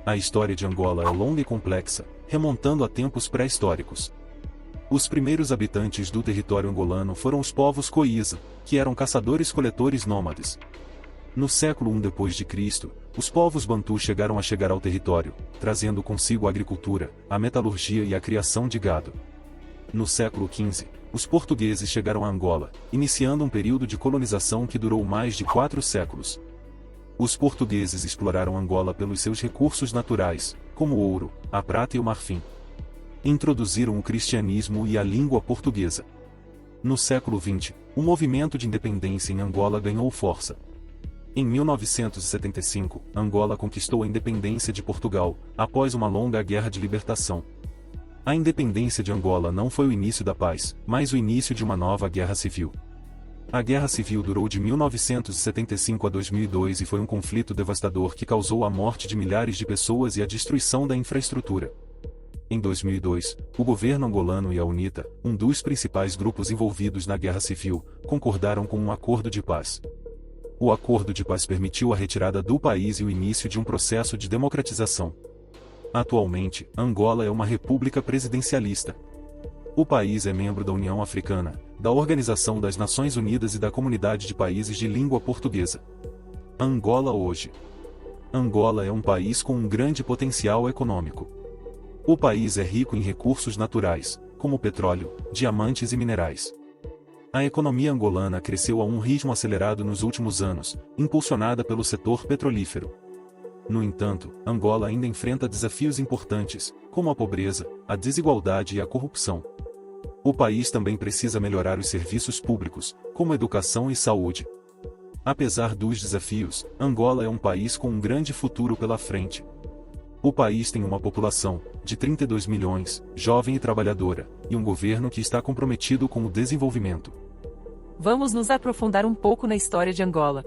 A história de Angola é longa e complexa, remontando a tempos pré-históricos. Os primeiros habitantes do território angolano foram os povos Coisa, que eram caçadores-coletores nômades. No século I d.C., os povos Bantu chegaram ao território, trazendo consigo a agricultura, a metalurgia e a criação de gado. No século XV, os portugueses chegaram a Angola, iniciando um período de colonização que durou mais de 4 séculos. Os portugueses exploraram Angola pelos seus recursos naturais, como o ouro, a prata e o marfim. Introduziram o cristianismo e a língua portuguesa. No século XX, o movimento de independência em Angola ganhou força. Em 1975, Angola conquistou a independência de Portugal, após uma longa guerra de libertação. A independência de Angola não foi o início da paz, mas o início de uma nova guerra civil. A Guerra Civil durou de 1975 a 2002 e foi um conflito devastador que causou a morte de milhares de pessoas e a destruição da infraestrutura. Em 2002, o governo angolano e a UNITA, um dos principais grupos envolvidos na Guerra Civil, concordaram com um acordo de paz. O acordo de paz permitiu a retirada do país e o início de um processo de democratização. Atualmente, Angola é uma república presidencialista. O país é membro da União Africana, da Organização das Nações Unidas e da Comunidade de Países de Língua Portuguesa. Angola hoje. Angola é um país com um grande potencial econômico. O país é rico em recursos naturais, como petróleo, diamantes e minerais. A economia angolana cresceu a um ritmo acelerado nos últimos anos, impulsionada pelo setor petrolífero. No entanto, Angola ainda enfrenta desafios importantes, como a pobreza, a desigualdade e a corrupção. O país também precisa melhorar os serviços públicos, como educação e saúde. Apesar dos desafios, Angola é um país com um grande futuro pela frente. O país tem uma população de 32 milhões, jovem e trabalhadora, e um governo que está comprometido com o desenvolvimento. Vamos nos aprofundar um pouco na história de Angola.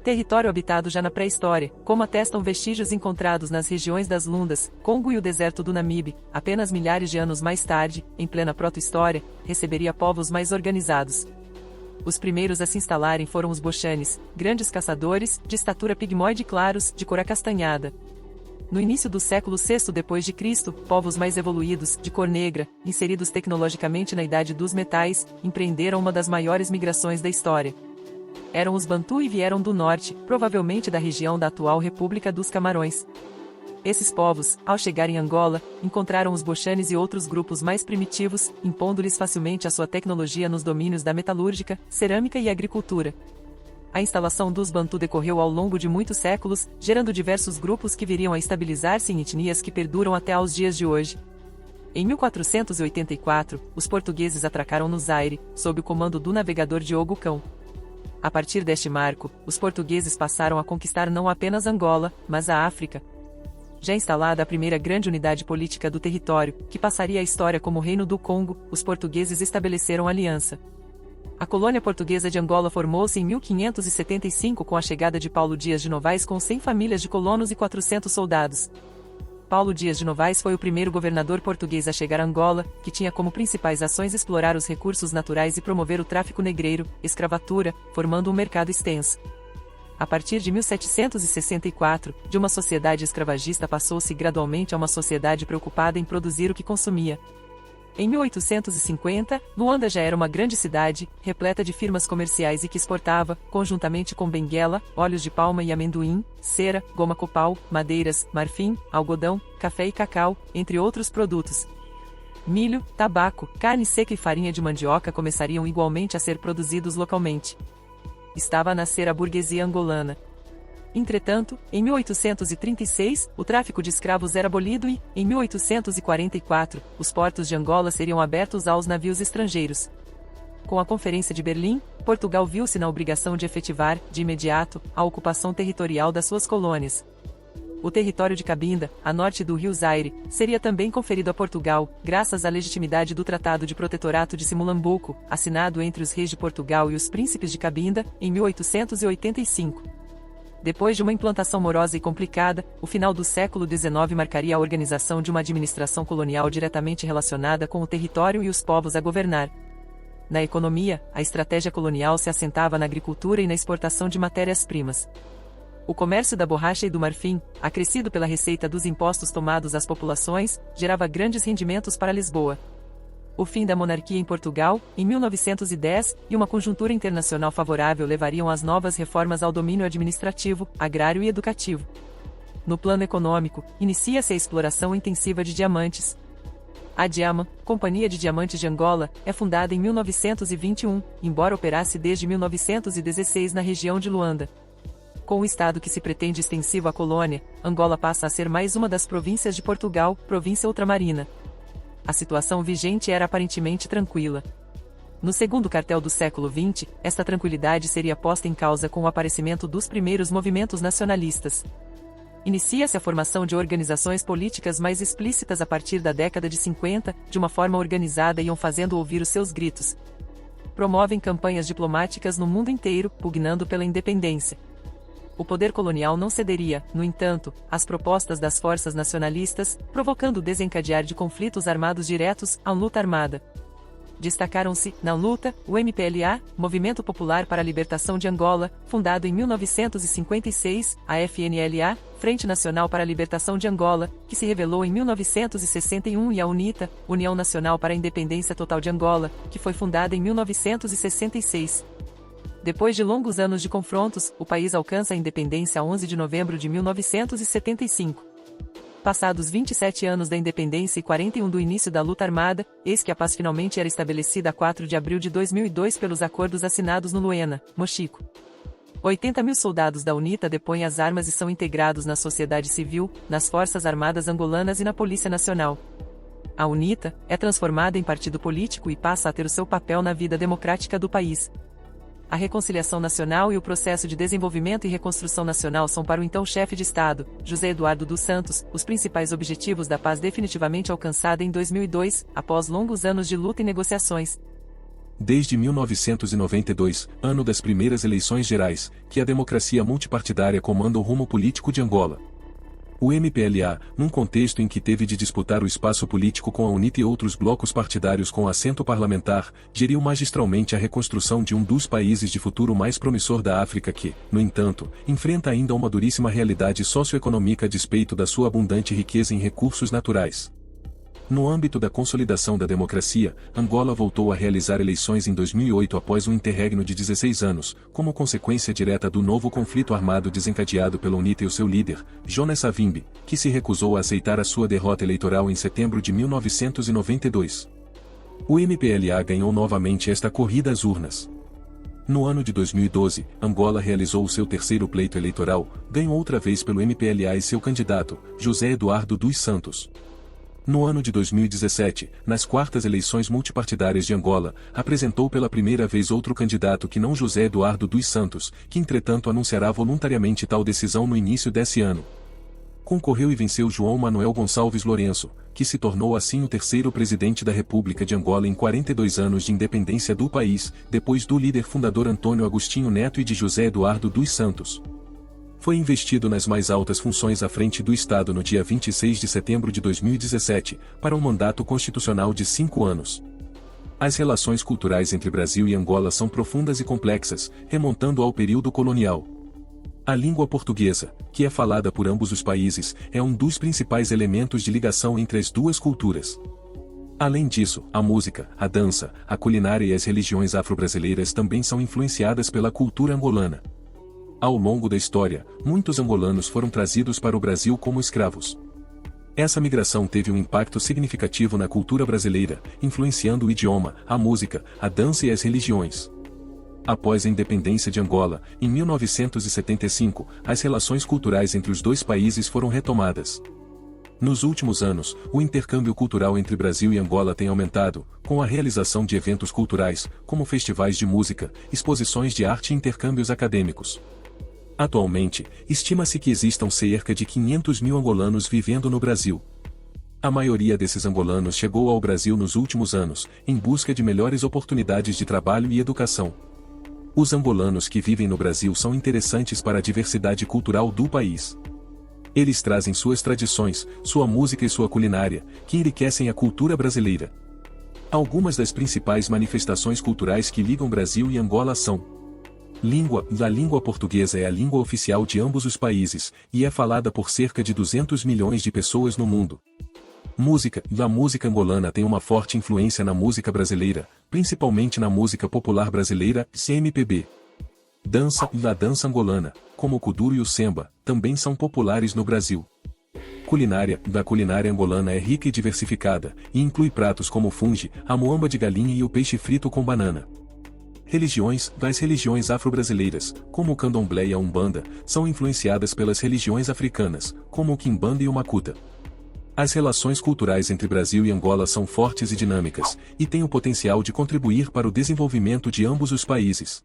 Território habitado já na pré-história, como atestam vestígios encontrados nas regiões das Lundas, Congo e o deserto do Namibe, apenas milhares de anos mais tarde, em plena proto-história, receberia povos mais organizados. Os primeiros a se instalarem foram os Boxanes, grandes caçadores, de estatura pigmoide claros, de cor acastanhada. No início do século VI d.C., povos mais evoluídos, de cor negra, inseridos tecnologicamente na Idade dos Metais, empreenderam uma das maiores migrações da história. Eram os Bantu e vieram do norte, provavelmente da região da atual República dos Camarões. Esses povos, ao chegar em Angola, encontraram os Boxanes e outros grupos mais primitivos, impondo-lhes facilmente a sua tecnologia nos domínios da metalúrgica, cerâmica e agricultura. A instalação dos Bantu decorreu ao longo de muitos séculos, gerando diversos grupos que viriam a estabilizar-se em etnias que perduram até aos dias de hoje. Em 1484, os portugueses atracaram no Zaire, sob o comando do navegador Diogo Cão. A partir deste marco, os portugueses passaram a conquistar não apenas Angola, mas a África. Já instalada a primeira grande unidade política do território, que passaria à história como Reino do Congo, os portugueses estabeleceram aliança. A colônia portuguesa de Angola formou-se em 1575 com a chegada de Paulo Dias de Novaes com 100 famílias de colonos e 400 soldados. Paulo Dias de Novaes foi o primeiro governador português a chegar a Angola, que tinha como principais ações explorar os recursos naturais e promover o tráfico negreiro, escravatura, formando um mercado extenso. A partir de 1764, de uma sociedade escravagista passou-se gradualmente a uma sociedade preocupada em produzir o que consumia. Em 1850, Luanda já era uma grande cidade, repleta de firmas comerciais e que exportava, conjuntamente com Benguela, óleos de palma e amendoim, cera, goma copal, madeiras, marfim, algodão, café e cacau, entre outros produtos. Milho, tabaco, carne seca e farinha de mandioca começariam igualmente a ser produzidos localmente. Estava a nascer a burguesia angolana. Entretanto, em 1836, o tráfico de escravos era abolido e, em 1844, os portos de Angola seriam abertos aos navios estrangeiros. Com a Conferência de Berlim, Portugal viu-se na obrigação de efetivar, de imediato, a ocupação territorial das suas colônias. O território de Cabinda, a norte do rio Zaire, seria também conferido a Portugal, graças à legitimidade do Tratado de Protetorato de Simulambuco, assinado entre os reis de Portugal e os príncipes de Cabinda, em 1885. Depois de uma implantação morosa e complicada, o final do século XIX marcaria a organização de uma administração colonial diretamente relacionada com o território e os povos a governar. Na economia, a estratégia colonial se assentava na agricultura e na exportação de matérias-primas. O comércio da borracha e do marfim, acrescido pela receita dos impostos tomados às populações, gerava grandes rendimentos para Lisboa. O fim da monarquia em Portugal, em 1910, e uma conjuntura internacional favorável levariam às novas reformas ao domínio administrativo, agrário e educativo. No plano econômico, inicia-se a exploração intensiva de diamantes. A Diama, Companhia de Diamantes de Angola, é fundada em 1921, embora operasse desde 1916 na região de Luanda. Com o estado que se pretende extensivo à colônia, Angola passa a ser mais uma das províncias de Portugal, província ultramarina. A situação vigente era aparentemente tranquila. No segundo quartel do século XX, esta tranquilidade seria posta em causa com o aparecimento dos primeiros movimentos nacionalistas. Inicia-se a formação de organizações políticas mais explícitas a partir da década de 50, de uma forma organizada iam fazendo ouvir os seus gritos. Promovem campanhas diplomáticas no mundo inteiro, pugnando pela independência. O poder colonial não cederia, no entanto, às propostas das forças nacionalistas, provocando o desencadear de conflitos armados diretos, à luta armada. Destacaram-se, na luta, o MPLA, Movimento Popular para a Libertação de Angola, fundado em 1956, a FNLA, Frente Nacional para a Libertação de Angola, que se revelou em 1961 e a UNITA, União Nacional para a Independência Total de Angola, que foi fundada em 1966. Depois de longos anos de confrontos, o país alcança a independência a 11 de novembro de 1975. Passados 27 anos da independência e 41 do início da luta armada, eis que a paz finalmente era estabelecida a 4 de abril de 2002 pelos acordos assinados no Luena, Mochico. 80.000 soldados da UNITA depõem as armas e são integrados na sociedade civil, nas Forças Armadas Angolanas e na Polícia Nacional. A UNITA é transformada em partido político e passa a ter o seu papel na vida democrática do país. A reconciliação nacional e o processo de desenvolvimento e reconstrução nacional são para o então chefe de Estado, José Eduardo dos Santos, os principais objetivos da paz definitivamente alcançada em 2002, após longos anos de luta e negociações. Desde 1992, ano das primeiras eleições gerais, que a democracia multipartidária comanda o rumo político de Angola. O MPLA, num contexto em que teve de disputar o espaço político com a UNITA e outros blocos partidários com assento parlamentar, geriu magistralmente a reconstrução de um dos países de futuro mais promissor da África que, no entanto, enfrenta ainda uma duríssima realidade socioeconômica a despeito da sua abundante riqueza em recursos naturais. No âmbito da consolidação da democracia, Angola voltou a realizar eleições em 2008 após um interregno de 16 anos, como consequência direta do novo conflito armado desencadeado pela UNITA e o seu líder, Jonas Savimbi, que se recusou a aceitar a sua derrota eleitoral em setembro de 1992. O MPLA ganhou novamente esta corrida às urnas. No ano de 2012, Angola realizou o seu terceiro pleito eleitoral, ganhou outra vez pelo MPLA e seu candidato, José Eduardo dos Santos. No ano de 2017, nas quartas eleições multipartidárias de Angola, apresentou pela primeira vez outro candidato que não José Eduardo dos Santos, que entretanto anunciará voluntariamente tal decisão no início desse ano. Concorreu e venceu João Manuel Gonçalves Lourenço, que se tornou assim o terceiro presidente da República de Angola em 42 anos de independência do país, depois do líder fundador Antônio Agostinho Neto e de José Eduardo dos Santos. Foi investido nas mais altas funções à frente do Estado no dia 26 de setembro de 2017, para um mandato constitucional de 5 anos. As relações culturais entre Brasil e Angola são profundas e complexas, remontando ao período colonial. A língua portuguesa, que é falada por ambos os países, é um dos principais elementos de ligação entre as duas culturas. Além disso, a música, a dança, a culinária e as religiões afro-brasileiras também são influenciadas pela cultura angolana. Ao longo da história, muitos angolanos foram trazidos para o Brasil como escravos. Essa migração teve um impacto significativo na cultura brasileira, influenciando o idioma, a música, a dança e as religiões. Após a independência de Angola, em 1975, as relações culturais entre os dois países foram retomadas. Nos últimos anos, o intercâmbio cultural entre Brasil e Angola tem aumentado, com a realização de eventos culturais, como festivais de música, exposições de arte e intercâmbios acadêmicos. Atualmente, estima-se que existam cerca de 500.000 angolanos vivendo no Brasil. A maioria desses angolanos chegou ao Brasil nos últimos anos, em busca de melhores oportunidades de trabalho e educação. Os angolanos que vivem no Brasil são interessantes para a diversidade cultural do país. Eles trazem suas tradições, sua música e sua culinária, que enriquecem a cultura brasileira. Algumas das principais manifestações culturais que ligam Brasil e Angola são Língua: a língua portuguesa é a língua oficial de ambos os países, e é falada por cerca de 200 milhões de pessoas no mundo. Música: a música angolana tem uma forte influência na música brasileira, principalmente na música popular brasileira, CMPB. Dança: a dança angolana, como o kuduro e o semba, também são populares no Brasil. Culinária: a culinária angolana é rica e diversificada, e inclui pratos como o fungi, a muamba de galinha e o peixe frito com banana. Religiões: as religiões afro-brasileiras, como o candomblé e a umbanda, são influenciadas pelas religiões africanas, como o quimbanda e o macuta. As relações culturais entre Brasil e Angola são fortes e dinâmicas, e têm o potencial de contribuir para o desenvolvimento de ambos os países.